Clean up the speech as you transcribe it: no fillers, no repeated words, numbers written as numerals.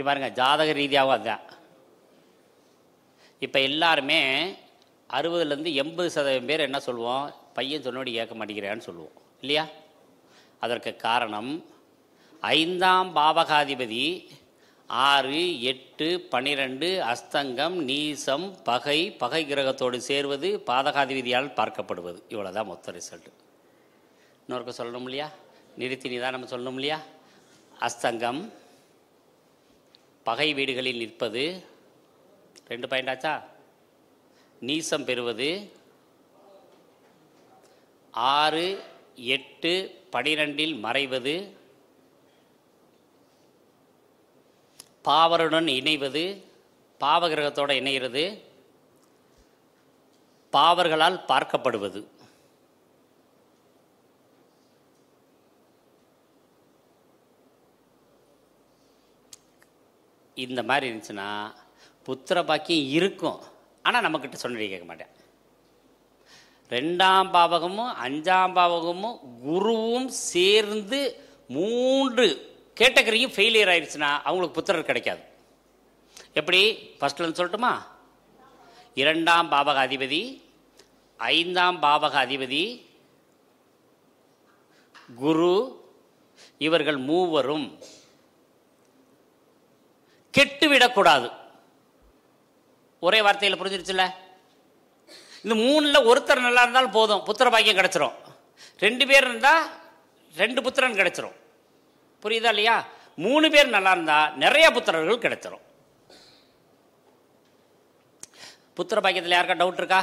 பாருங்க, ஜாதக ரீதியாகவும் அதுதான். இப்போ எல்லாருமே 60லேருந்து 80% பேர் என்ன சொல்லுவோம், பையன் சொன்னோடி கேட்க மாட்டேங்கிறான்னு சொல்லுவோம் இல்லையா? அதற்கு காரணம் 5ஆம் பாவகாதிபதி 6, 8, 12 அஸ்தங்கம், நீசம், பகை கிரகத்தோடு சேர்வது, பாதகாதிபதியால் பார்க்கப்படுவது. இவ்வளோ தான் மொத்த ரிசல்ட்டு. இன்னொருக்க சொல்லணும் இல்லையா? நிறுத்தி தான் நம்ம சொல்லணும் இல்லையா? அஸ்தங்கம் பகை வீடுகளில் நிற்பது 2 பாயிண்ட் ஆச்சா? நீசம் பெறுவது 6, 8, 12 மறைவது, பாவருடன் இணைவது, பாவகிரகத்தோடு இணைகிறது, பாவர்களால் பார்க்கப்படுவது. இந்த மாதிரி இருந்துச்சுன்னா புத்திர பாக்கியம் இருக்கும். ஆனால் நம்மக்கிட்ட சொன்னதை கேட்க மாட்டேன். 2ஆம் பாவகமும் 5ஆம் பாவகமும் குருவும் சேர்ந்து 3 கேட்டகரியும் ஃபெயிலியர் ஆயிடுச்சுன்னா அவங்களுக்கு புத்திரர் கிடைக்காது. எப்படி? ஃபர்ஸ்ட்லேருந்து சொல்லட்டுமா? 2ஆம் பாவக அதிபதி, 5ஆம் பாவக அதிபதி, குரு, இவர்கள் மூவரும் கெட்டுவிடக்கூடாது. ஒரே வார்த்தையில் புரிஞ்சிருச்சுல்ல? இந்த 3ல் ஒருத்தர் நல்லா இருந்தாலும் போதும், புத்திர பாக்கியம் கிடைச்சிரும். 2 பேர் இருந்தால் 2 புத்திரன் கிடைச்சிரும். புரியுதா இல்லையா? 3 பேர் நல்லா இருந்தால் நிறைய புத்திரர்கள் கிடைச்சிரும். புத்திர பாக்கியத்தில் யாருக்கா டவுட் இருக்கா?